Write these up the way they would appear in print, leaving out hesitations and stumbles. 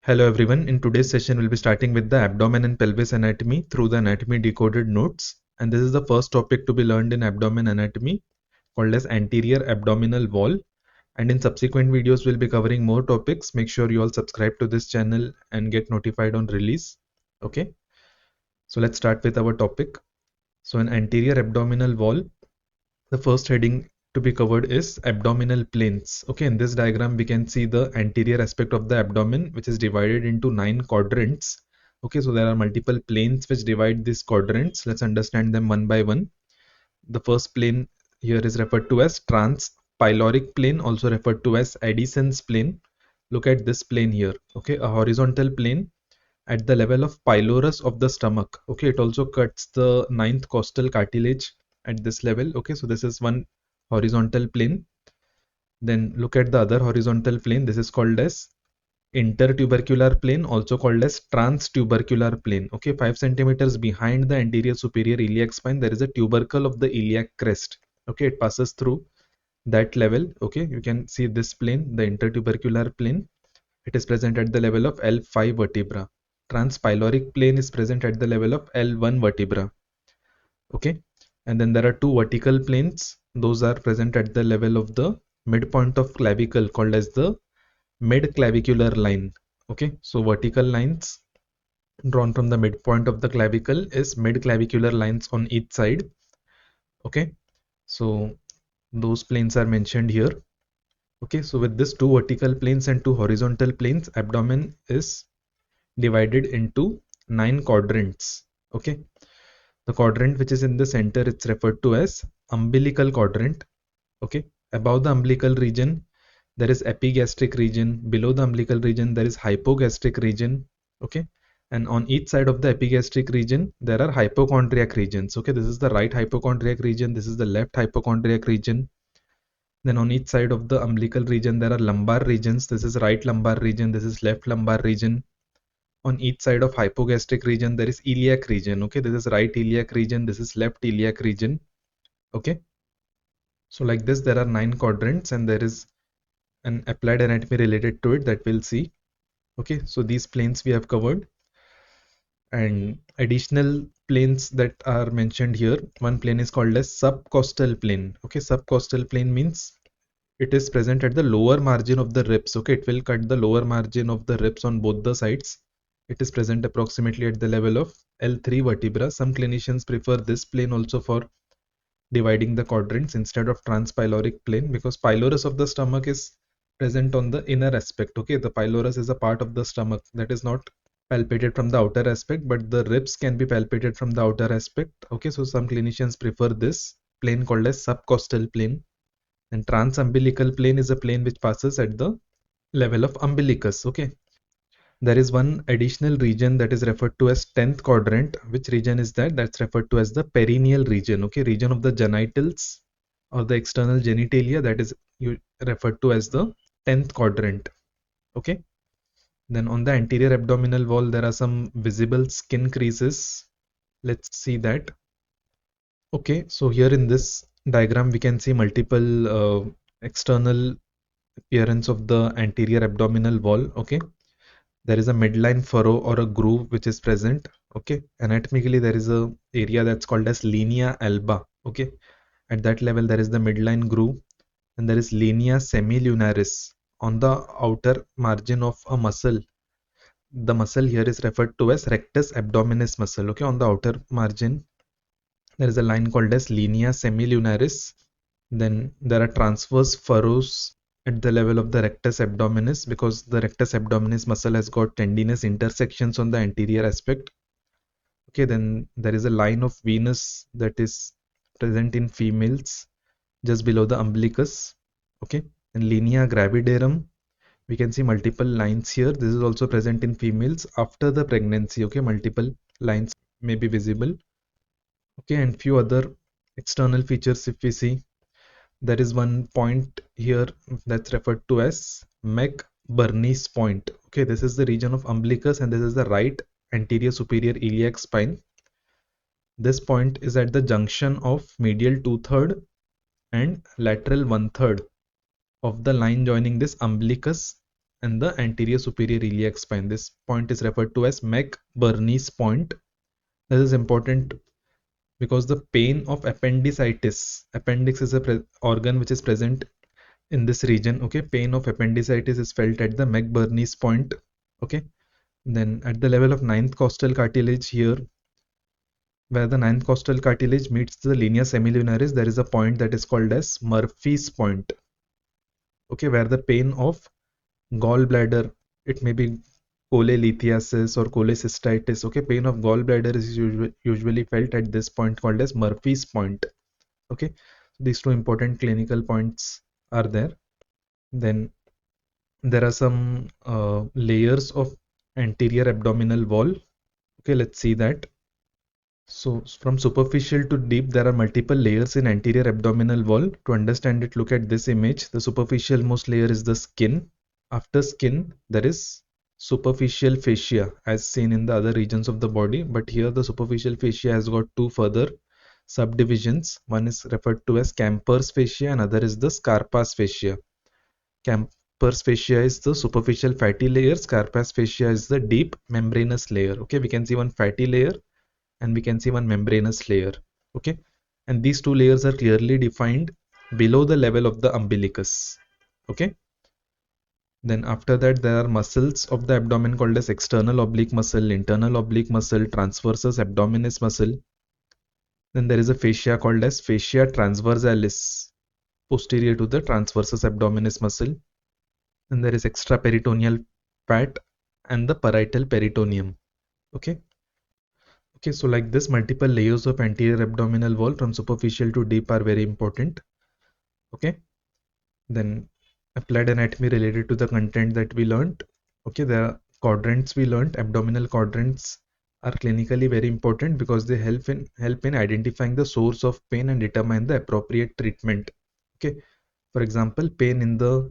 Hello everyone, in today's session we'll be starting with the abdomen and pelvis anatomy through the anatomy decoded notes, and this is the first topic to be learned in abdomen anatomy called as anterior abdominal wall, and in subsequent videos we'll be covering more topics. Make sure you all subscribe to this channel and get notified on release. Okay, so let's start with our topic. So an anterior abdominal wall, the first heading to be covered is abdominal planes. Okay, in this diagram we can see the anterior aspect of the abdomen, which is divided into 9 quadrants. Okay, so there are multiple planes which divide these quadrants. Let's understand them one by one. The first plane here is referred to as transpyloric plane, also referred to as Addison's plane. Look at this plane here. Okay, a horizontal plane at the level of pylorus of the stomach. Okay, it also cuts the ninth costal cartilage at this level. Okay, so this is one horizontal plane. Then look at the other horizontal plane. This is called as intertubercular plane, also called as transtubercular plane. Okay, 5 centimeters behind the anterior superior iliac spine, there is a tubercle of the iliac crest. Okay, it passes through that level. Okay, you can see this plane, the intertubercular plane. It is present at the level of L5 vertebra. Transpyloric plane is present at the level of L1 vertebra. Okay, and then there are two vertical planes. Those are present at the level of the midpoint of clavicle, called as the mid-clavicular line. Okay, so vertical lines drawn from the midpoint of the clavicle is mid-clavicular lines on each side. Okay, so those planes are mentioned here. Okay, so with this two vertical planes and two horizontal planes, abdomen is divided into 9 quadrants. Okay, the quadrant which is in the center, it's referred to as umbilical quadrant. Okay, above the umbilical region there is epigastric region, below the umbilical region there is hypogastric region. Okay, and on each side of the epigastric region there are hypochondriac regions. Okay, this is the right hypochondriac region, this is the left hypochondriac region. Then on each side of the umbilical region there are lumbar regions. This is right lumbar region, this is left lumbar region. On each side of hypogastric region there is iliac region. Okay, this is right iliac region, this is left iliac region. Okay, so like this there are 9 quadrants and there is an applied anatomy related to it that we'll see. Okay, so these planes we have covered, and additional planes that are mentioned here, one plane is called as subcostal plane. Okay, subcostal plane means it is present at the lower margin of the ribs. Okay, it will cut the lower margin of the ribs on both the sides. It is present approximately at the level of L3 vertebra. Some clinicians prefer this plane also for dividing the quadrants instead of transpyloric plane, because pylorus of the stomach is present on the inner aspect. Okay, the pylorus is a part of the stomach that is not palpated from the outer aspect, but the ribs can be palpated from the outer aspect. Okay, so some clinicians prefer this plane called as subcostal plane. And transumbilical plane is a plane which passes at the level of umbilicus. Okay, there is one additional region that is referred to as 10th quadrant. Which region is that? That's referred to as the perineal region. Okay, region of the genitals or the external genitalia, that is referred to as the 10th quadrant. Okay, then on the anterior abdominal wall there are some visible skin creases. Let's see that. Okay, so here in this diagram we can see multiple external appearance of the anterior abdominal wall. Okay, there is a midline furrow or a groove which is present. Okay, anatomically there is a area that's called as linea alba. Okay, at that level there is the midline groove, and there is linea semilunaris on the outer margin of a muscle. The muscle here is referred to as rectus abdominis muscle. Okay, on the outer margin there is a line called as linea semilunaris. Then there are transverse furrows at the level of the rectus abdominis, because the rectus abdominis muscle has got tendinous intersections on the anterior aspect. Okay, then there is a line of venous that is present in females just below the umbilicus. Okay, and linea gravidarum, we can see multiple lines here. This is also present in females after the pregnancy. Okay, multiple lines may be visible. Okay, and few other external features if we see, there is one point here that's referred to as McBurney's point. Okay, this is the region of umbilicus and this is the right anterior superior iliac spine. This point is at the junction of medial 2/3 and lateral 1/3 of the line joining this umbilicus and the anterior superior iliac spine. This point is referred to as McBurney's point. This is important because the pain of appendicitis, appendix is a organ which is present in this region. Okay, pain of appendicitis is felt at the McBurney's point. Okay, then at the level of ninth costal cartilage here, where the ninth costal cartilage meets the linea semilunaris, there is a point that is called as Murphy's point. Okay, where the pain of gallbladder, it may be cholelithiasis or cholecystitis. Okay, pain of gallbladder is usually felt at this point called as Murphy's point. Okay, so these two important clinical points are there. Then there are some layers of anterior abdominal wall. Okay, let's see that. So from superficial to deep, there are multiple layers in anterior abdominal wall. To understand it, look at this image. The superficial most layer is the skin. After skin, there is superficial fascia as seen in the other regions of the body. But here the superficial fascia has got two further subdivisions. One is referred to as Camper's fascia and other is the Scarpa's fascia. Camper's fascia is the superficial fatty layer. Scarpa's fascia is the deep membranous layer. Okay, we can see one fatty layer and we can see one membranous layer. Okay, and these two layers are clearly defined below the level of the umbilicus. Okay, then after that there are muscles of the abdomen called as external oblique muscle, internal oblique muscle, transversus abdominis muscle. Then there is a fascia called as fascia transversalis posterior to the transversus abdominis muscle. Then there is extraperitoneal fat and the parietal peritoneum. Okay, so like this, multiple layers of anterior abdominal wall from superficial to deep are very important. Okay, then applied anatomy related to the content that we learned. Okay, the quadrants we learned, abdominal quadrants are clinically very important because they help in identifying the source of pain and determine the appropriate treatment. Okay, for example, pain in the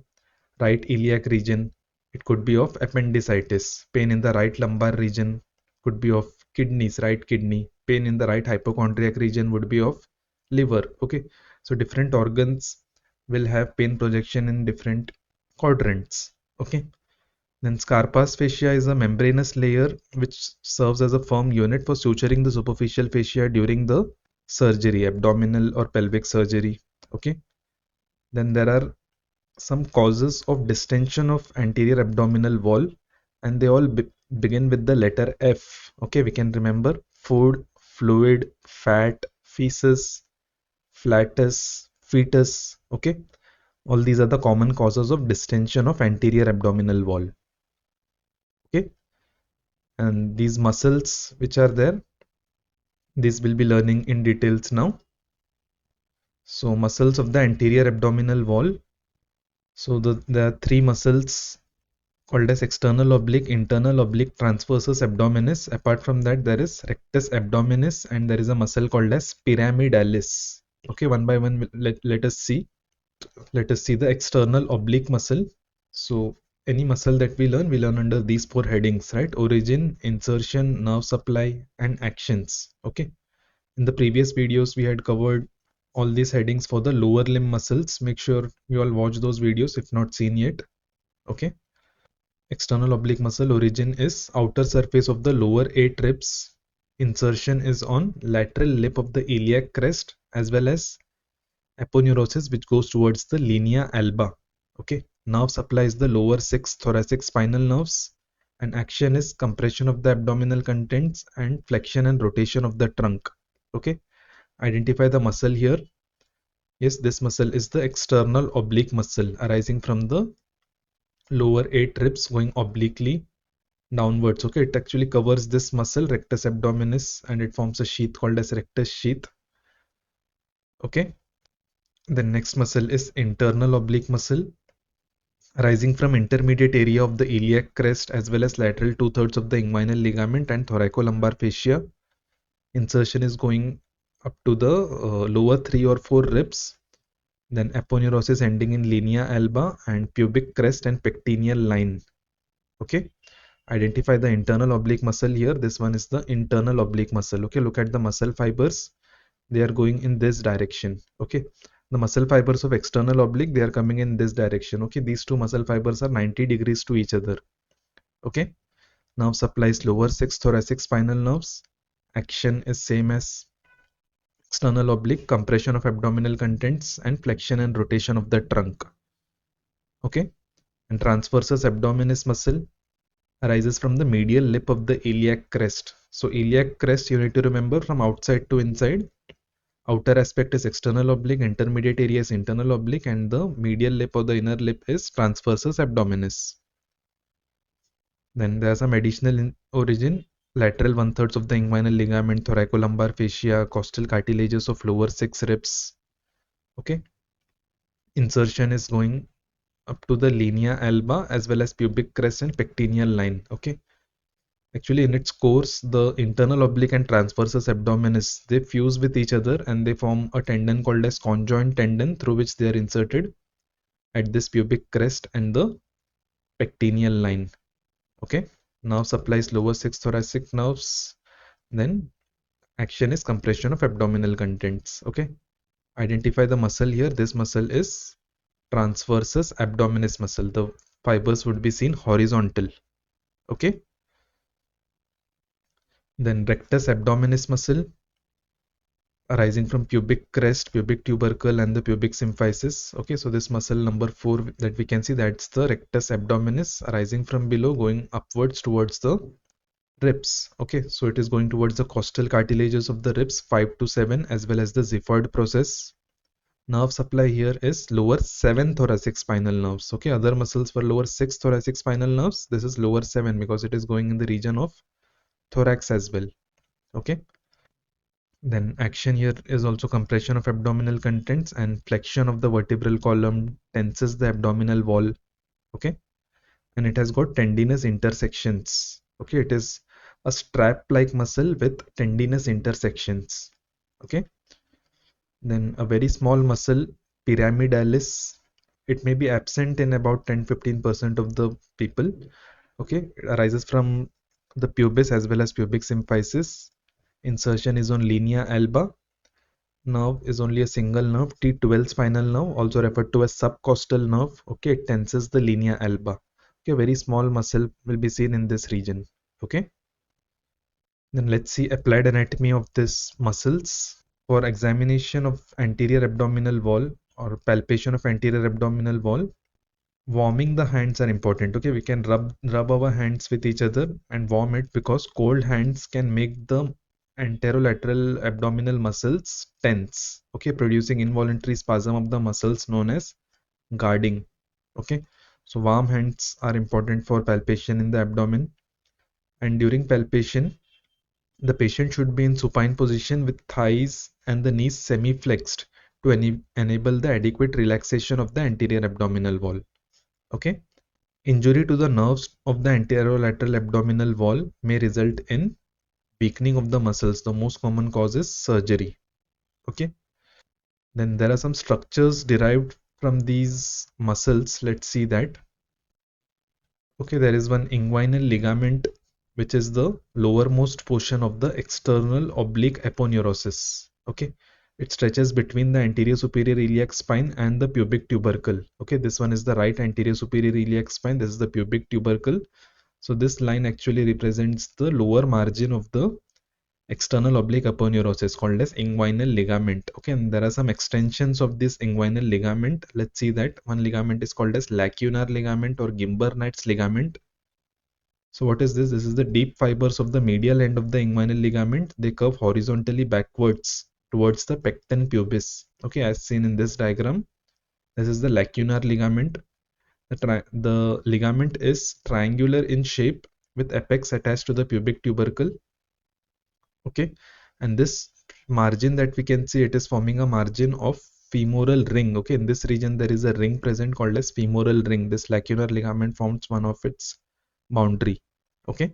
right iliac region, it could be of appendicitis. Pain in the right lumbar region could be of kidneys, right kidney. Pain in the right hypochondriac region would be of liver. Okay, so different organs will have pain projection in different quadrants. Okay, then Scarpa's fascia is a membranous layer which serves as a firm unit for suturing the superficial fascia during the surgery, abdominal or pelvic surgery. Okay, then there are some causes of distension of anterior abdominal wall, and they all begin with the letter F. Okay, we can remember food, fluid, fat, feces, flatus, fetus. Okay, all these are the common causes of distension of anterior abdominal wall. Okay, and these muscles which are there, these will be learning in details now. So muscles of the anterior abdominal wall. So there are three muscles called as external oblique, internal oblique, transversus abdominis. Apart from that, there is rectus abdominis and there is a muscle called as pyramidalis. Okay, one by one, let us see. Let us see the external oblique muscle. So any muscle that we learn under these four headings, right? Origin, insertion, nerve supply, and actions. Okay. In the previous videos, we had covered all these headings for the lower limb muscles. Make sure you all watch those videos if not seen yet. Okay. External oblique muscle origin is outer surface of the lower 8 ribs. Insertion is on lateral lip of the iliac crest as well as aponeurosis which goes towards the linea alba. Okay. Nerve supply is the lower 6 thoracic spinal nerves and action is compression of the abdominal contents and flexion and rotation of the trunk. Okay. Identify the muscle here. Yes, this muscle is the external oblique muscle arising from the lower 8 ribs going obliquely downwards. Okay, it actually covers this muscle rectus abdominis and it forms a sheath called as rectus sheath. Okay, the next muscle is internal oblique muscle arising from intermediate area of the iliac crest as well as lateral 2/3 of the inguinal ligament and thoracolumbar fascia. Insertion is going up to the lower 3 or 4 ribs. Then aponeurosis ending in linea alba and pubic crest and pectineal line. Okay, identify the internal oblique muscle here. This one is the internal oblique muscle. Okay, look at the muscle fibers. They are going in this direction. Okay, The muscle fibers of external oblique, they are coming in this direction. Okay, these two muscle fibers are 90 degrees to each other. Okay, nerve supplies lower 6 thoracic spinal nerves. Action is same as external oblique, compression of abdominal contents and flexion and rotation of the trunk. Okay, and transversus abdominis muscle arises from the medial lip of the iliac crest. So iliac crest, you need to remember from outside to inside. Outer aspect is external oblique, intermediate area is internal oblique, and the medial lip or the inner lip is transversus abdominis. Then there are some additional origin. Lateral 1/3 of the inguinal ligament, thoracolumbar fascia, costal cartilages of lower 6 ribs. Okay. Insertion is going up to the linea alba as well as pubic crest and pectineal line. Okay. Actually, in its course, the internal oblique and transversus abdominis, they fuse with each other and they form a tendon called as conjoint tendon through which they are inserted at this pubic crest and the pectineal line. Okay. Nerve supplies lower 6 thoracic nerves. Then action is compression of abdominal contents. Okay. Identify the muscle here. This muscle is transversus abdominis muscle. The fibers would be seen horizontal. Okay. Then rectus abdominis muscle arising from pubic crest, pubic tubercle, and the pubic symphysis. Okay, so this muscle number 4 that we can see, that's the rectus abdominis arising from below, going upwards towards the ribs. Okay, so it is going towards the costal cartilages of the ribs 5 to 7 as well as the xiphoid process. Nerve supply here is lower 7 thoracic spinal nerves. Okay, other muscles were lower 6 thoracic spinal nerves. This is lower 7 because it is going in the region of thorax as well. Okay. Then action here is also compression of abdominal contents and flexion of the vertebral column tenses the abdominal wall. Okay. And it has got tendinous intersections. Okay. It is a strap-like muscle with tendinous intersections. Okay. Then a very small muscle, pyramidalis, it may be absent in about 10-15% of the people. Okay. It arises from the pubis as well as pubic symphysis. Insertion is on linea alba. Nerve is only a single nerve, T12 spinal nerve, also referred to as subcostal nerve. Okay, it tenses the linea alba. Okay, very small muscle will be seen in this region. Okay, then let's see applied anatomy of these muscles. For examination of anterior abdominal wall or palpation of anterior abdominal wall, warming the hands are important. Okay, we can rub our hands with each other and warm it because cold hands can make the anterolateral abdominal muscles tense. Okay, producing involuntary spasm of the muscles known as guarding. Okay, so warm hands are important for palpation in the abdomen. And during palpation, the patient should be in supine position with thighs and the knees semi-flexed to enable the adequate relaxation of the anterior abdominal wall. Okay. Injury to the nerves of the anterolateral abdominal wall may result in weakening of the muscles. The most common cause is surgery. Okay. Then there are some structures derived from these muscles. Let's see that. Okay, there is one inguinal ligament, which is the lowermost portion of the external oblique aponeurosis. Okay. It stretches between the anterior superior iliac spine and the pubic tubercle. Okay, this one is the right anterior superior iliac spine. This is the pubic tubercle. So this line actually represents the lower margin of the external oblique aponeurosis called as inguinal ligament. Okay, and there are some extensions of this inguinal ligament. Let's see that. One ligament is called as lacunar ligament or Gimbernat's ligament. So what is this? This is the deep fibers of the medial end of the inguinal ligament. They curve horizontally backwards towards the pecten pubis. Okay, as seen in this diagram. This is the lacunar ligament. The ligament is triangular in shape with apex attached to the pubic tubercle. Okay, and this margin that we can see, it is forming a margin of femoral ring. Okay, in this region there is a ring present called as femoral ring. This lacunar ligament forms one of its boundary. Okay,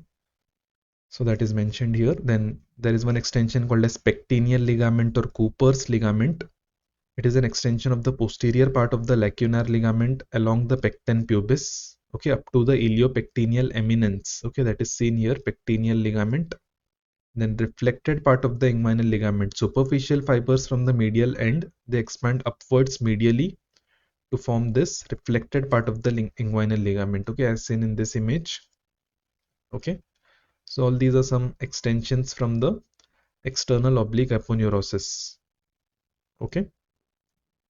so that is mentioned here. Then there is one extension called as pectineal ligament or Cooper's ligament. It is an extension of the posterior part of the lacunar ligament along the pecten pubis, okay, up to the iliopectineal eminence. Okay, that is seen here, pectineal ligament. Then reflected part of the inguinal ligament. Superficial fibers from the medial end, they expand upwards medially to form this reflected part of the inguinal ligament, okay, as seen in this image. Okay, so all these are some extensions from the external oblique aponeurosis. Okay,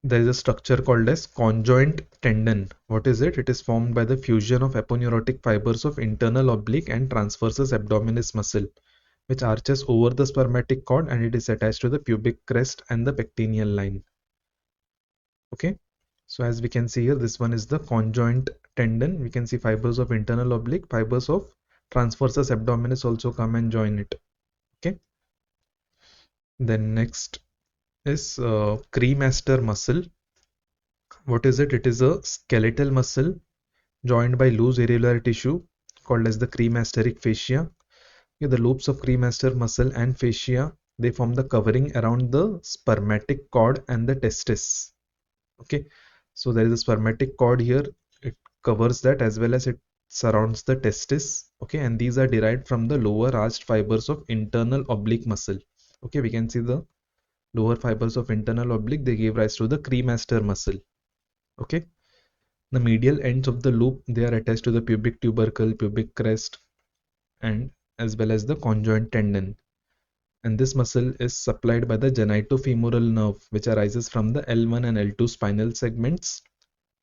there is a structure called as conjoint tendon. What is it? It is formed by the fusion of aponeurotic fibers of internal oblique and transversus abdominis muscle, which arches over the spermatic cord, and it is attached to the pubic crest and the pectineal line. Okay, so as we can see here, this one is the conjoint tendon. We can see fibers of internal oblique, fibers of transversus abdominis also come and join it. Okay, then next is cremaster muscle. What is it? It is a skeletal muscle joined by loose irregular tissue called as the cremasteric fascia. Okay, the loops of cremaster muscle and fascia, they form the covering around the spermatic cord and the testis. Okay, so there is a spermatic cord here, it covers that as well as it surrounds the testis. Okay, and these are derived from the lower arched fibers of internal oblique muscle. Okay, we can see the lower fibers of internal oblique, they give rise to the cremaster muscle. Okay, the medial ends of the loop, they are attached to the pubic tubercle, pubic crest, and as well as the conjoint tendon. And this muscle is supplied by the genitofemoral nerve, which arises from the L1 and L2 spinal segments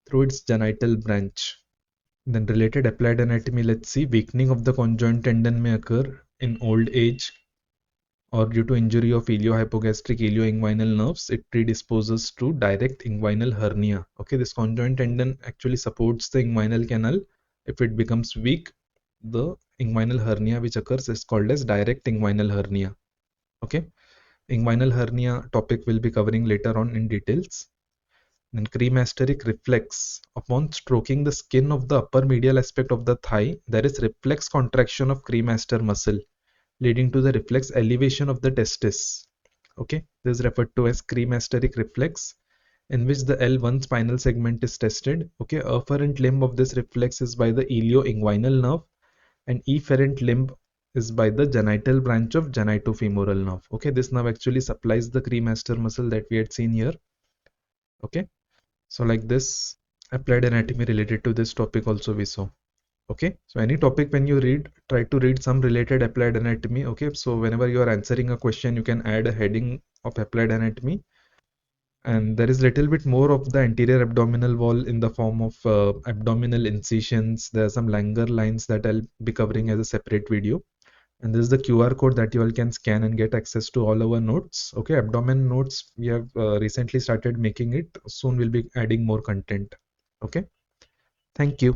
through its genital branch. Then related applied anatomy, let's see. Weakening of the conjoint tendon may occur in old age or due to injury of iliohypogastric ilioinguinal nerves. It predisposes to direct inguinal hernia. Okay, this conjoint tendon actually supports the inguinal canal. If it becomes weak, the inguinal hernia which occurs is called as direct inguinal hernia. Okay, inguinal hernia topic will be covering later on in details. Then cremasteric reflex. Upon stroking the skin of the upper medial aspect of the thigh, there is reflex contraction of cremaster muscle, leading to the reflex elevation of the testis. Okay, this is referred to as cremasteric reflex, in which the L1 spinal segment is tested. Okay, afferent limb of this reflex is by the ilioinguinal nerve, and efferent limb is by the genital branch of genitofemoral nerve. Okay, this nerve actually supplies the cremaster muscle that we had seen here. Okay, so like this, applied anatomy related to this topic also we saw. Okay, so any topic when you read, try to read some related applied anatomy. Okay, so whenever you are answering a question, you can add a heading of applied anatomy. And there is little bit more of the anterior abdominal wall in the form of abdominal incisions. There are some Langer lines that I'll be covering as a separate video. And this is the QR code that you all can scan and get access to all our notes. Okay, abdomen notes, we have recently started making it. Soon we'll be adding more content. Okay, thank you.